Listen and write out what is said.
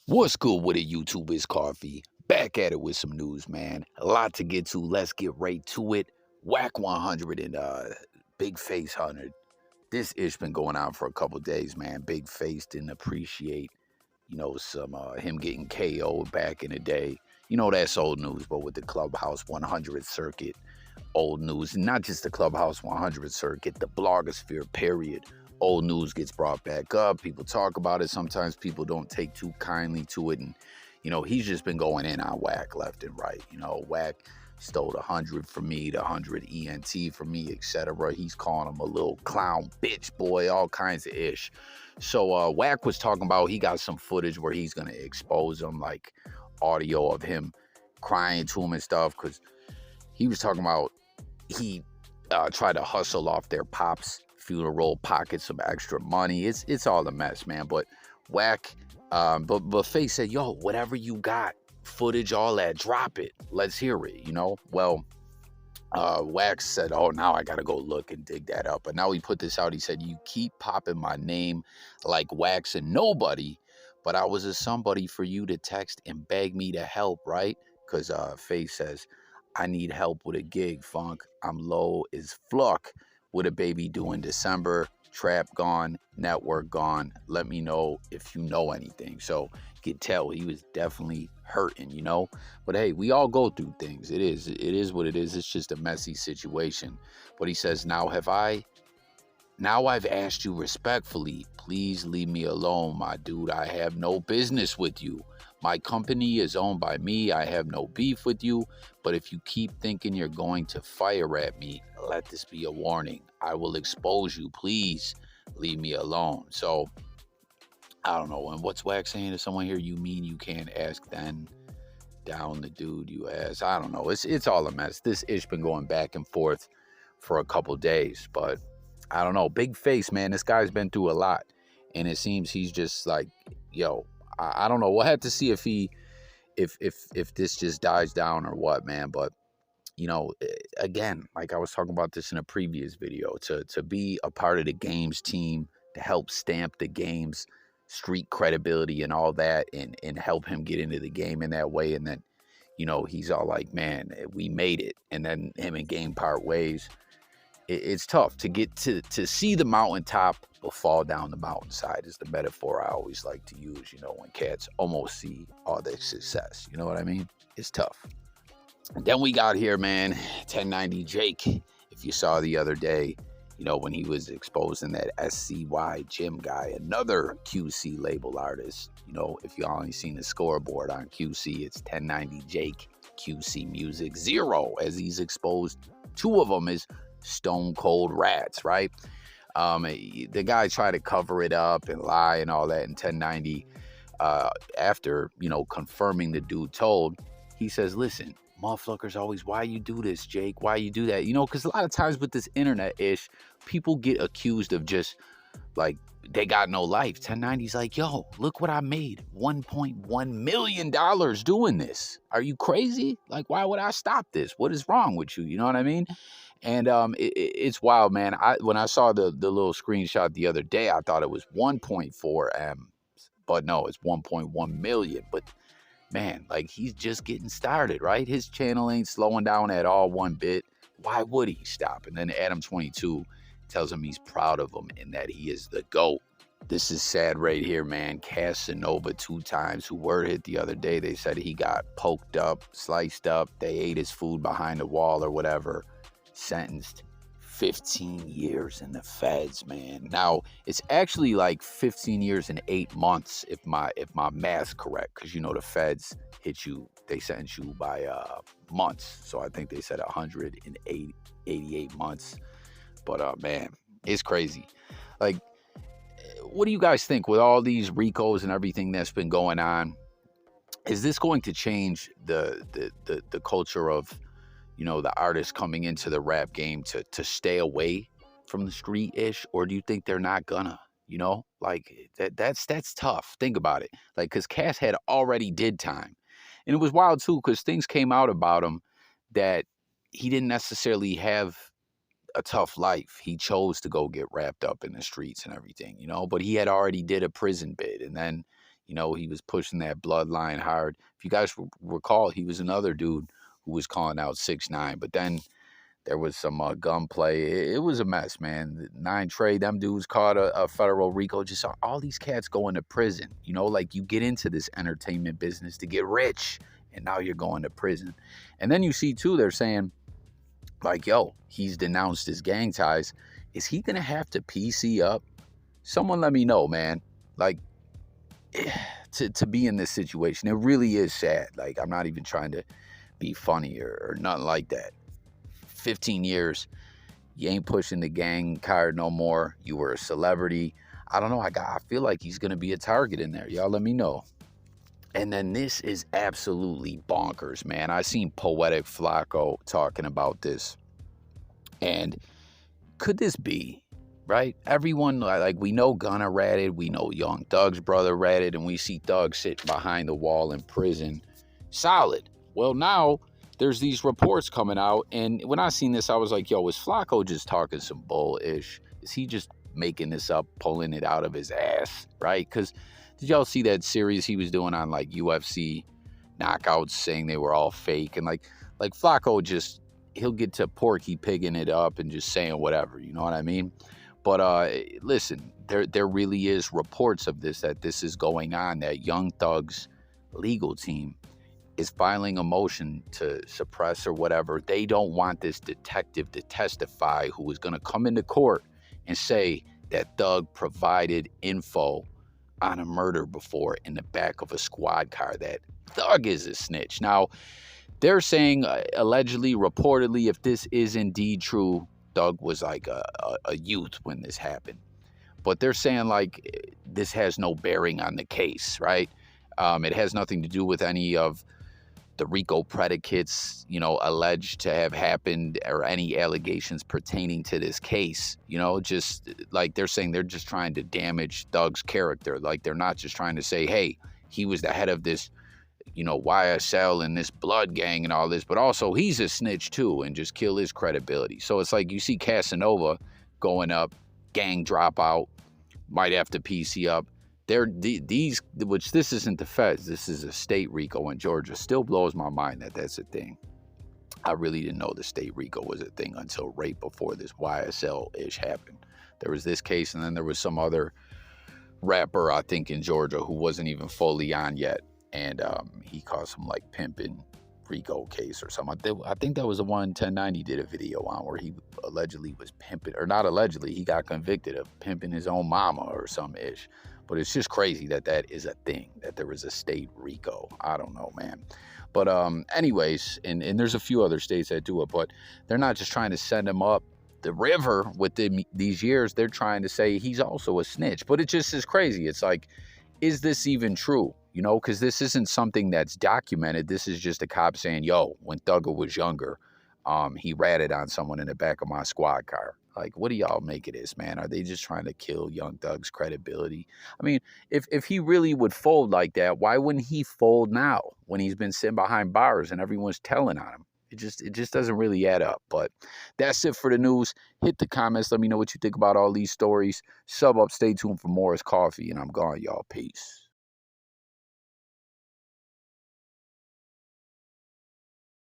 What's good with it, YouTube? It's Coffee. Back at it with some news, man. A lot to get to. Let's get right to it. Wack 100 and Big Face 100. This ish been going on for a couple days, man. Big Face didn't appreciate, some him getting KO'd back in the day. That's old news, but with the Clubhouse 100 circuit, old news. Not just the Clubhouse 100 circuit, the blogosphere, period. Old news gets brought back up. People talk about it. Sometimes people don't take too kindly to it. And, he's just been going in on Wack left and right. Wack stole the 100 from me, the 100 ENT from me, etc. He's calling him a little clown bitch boy, all kinds of ish. So Wack was talking about he got some footage where he's going to expose him, like audio of him crying to him and stuff, because he was talking about he tried to hustle off their pop's funeral, pocket some extra money. It's all a mess, man. But Wack, but Face said, yo, whatever you got, footage, all that, drop it. Let's hear it, Well, Wack said, oh, now I gotta go look and dig that up. But now he put this out. He said, you keep popping my name like Wax and nobody, but I was a somebody for you to text and beg me to help, right? Because Face says, I need help with a gig, Funk. I'm low as fluck with a baby due in December. Trap gone, network gone. Let me know if you know anything. So you could tell he was definitely hurting, But hey, we all go through things. It is what it is. It's just a messy situation. But he says, now I've asked you respectfully, please leave me alone, my dude. I have no business with you. My company is owned by me. I have no beef with you. But if you keep thinking you're going to fire at me, let this be a warning. I will expose you. Please leave me alone. So, I don't know. And what's Wack saying to someone here? You mean you can't ask then? Down the dude you ask. I don't know. It's all a mess. This ish been going back and forth for a couple days. But I don't know. Big Face, man. This guy's been through a lot. And it seems he's just like, yo, I don't know. We'll have to see if this just dies down or what, man. But, again, like I was talking about this in a previous video, to be a part of the games team, to help stamp the game's street credibility and all that, and help him get into the game in that way. And then, he's all like, man, we made it. And then him and game part ways. It's tough to get to see the mountaintop but fall down the mountainside is the metaphor I always like to use, when cats almost see all their success. You know what I mean? It's tough. And then we got here, man, 1090 Jake. If you saw the other day, when he was exposing that SCY Jim guy, another QC label artist. If you only seen the scoreboard on QC, it's 1090 Jake, QC Music 0, as he's exposed. Two of them is Stone Cold Rats, right? The guy tried to cover it up and lie and all that in 1090. After, confirming the dude told, he says, listen, motherfuckers always, why you do this, Jake? Why you do that? Because a lot of times with this internet-ish, people get accused of just, like, they got no life. 1090's like, yo, look what I made. $1.1 million doing this. Are you crazy? Like, why would I stop this? What is wrong with you? You know what I mean? And it's wild, man. When I saw the little screenshot the other day, I thought it was 1.4 M, but no, it's 1.1 million. But man, like, he's just getting started, right? His channel ain't slowing down at all one bit. Why would he stop? And then Adam22 tells him he's proud of him and that he is the GOAT. This is sad right here, man. Casanova 2 times, who word hit the other day, they said he got poked up, sliced up. They ate his food behind the wall or whatever. Sentenced 15 years in the feds, man. Now, it's actually like 15 years and 8 months if my math's correct, because the feds hit you, they sentence you by months. So I think they said 188 months. But man, it's crazy. Like, what do you guys think with all these RICOs and everything that's been going on? Is this going to change the culture of the artists coming into the rap game to stay away from the street-ish? Or do you think they're not gonna, like, that's tough. Think about it. Like, because Cass had already did time. And it was wild too, because things came out about him that he didn't necessarily have a tough life. He chose to go get wrapped up in the streets and everything, but he had already did a prison bid. And then, You know, he was pushing that bloodline hard. If you guys recall, he was another dude who was calling out 6ix9ine. But then there was some gunplay. It was a mess, man. 9 Trey, them dudes caught a federal RICO. Just all these cats going to prison. You know, like you get into this entertainment business to get rich, and now you're going to prison. And then you see, too, they're saying, like, yo, he's denounced his gang ties. Is he going to have to PC up? Someone let me know, man. Like, to be in this situation, it really is sad. Like, I'm not even trying to be funny or nothing like that. 15 years, you ain't pushing the gang card no more. You were a celebrity. I don't know. I feel like he's going to be a target in there. Y'all let me know. And then this is absolutely bonkers, man. I seen Poetic Flacco talking about this. And could this be, right? Everyone, like, we know Gunna ratted. We know Young Thug's brother ratted. And we see Thug sit behind the wall in prison. Solid. Well, now there's these reports coming out. And when I seen this, I was like, yo, is Flacco just talking some bull-ish? Is he just making this up, pulling it out of his ass, right? Because did y'all see that series he was doing on, like, UFC knockouts, saying they were all fake? And, like Flacco just, he'll get to Porky pigging it up and just saying whatever, you know what I mean? But listen, there really is reports of this, that this is going on, that Young Thug's legal team is filing a motion to suppress or whatever. They don't want this detective to testify who is going to come into court and say that Thug provided info on a murder before in the back of a squad car, that Thug is a snitch. Now, they're saying allegedly, reportedly, if this is indeed true, Thug was like a youth when this happened. But they're saying, like, this has no bearing on the case, right? It has nothing to do with any of the RICO predicates, you know, alleged to have happened, or any allegations pertaining to this case. You know, just like they're saying, they're just trying to damage Thug's character. Like, they're not just trying to say, hey, he was the head of this, you know, YSL and this blood gang and all this, but also he's a snitch too, and just kill his credibility. So it's like you see Casanova going up, gang dropout, might have to PC up. These, which this isn't the feds, this is a state RICO in Georgia. Still blows my mind that that's a thing. I really didn't know the state RICO was a thing until right before this YSL-ish happened. There was this case, and then there was some other rapper, I think, in Georgia who wasn't even fully on yet, and he caught some, like, pimping RICO case or something. I think that was the one 1090 did a video on, where he allegedly was pimping, or not allegedly, he got convicted of pimping his own mama or some ish. But it's just crazy that that is a thing, that there was a state RICO. I don't know, man. But anyways, and there's a few other states that do it, but they're not just trying to send him up the river with these years. They're trying to say he's also a snitch. But it just is crazy. It's like, is this even true? You know, because this isn't something that's documented. This is just a cop saying, yo, when Thugger was younger, he ratted on someone in the back of my squad car. Like, what do y'all make of this, man? Are they just trying to kill Young Thug's credibility? I mean, if he really would fold like that, why wouldn't he fold now when he's been sitting behind bars and everyone's telling on him? It just doesn't really add up. But that's it for the news. Hit the comments. Let me know what you think about all these stories. Sub up. Stay tuned for more. It's Coffee, and I'm gone, y'all. Peace.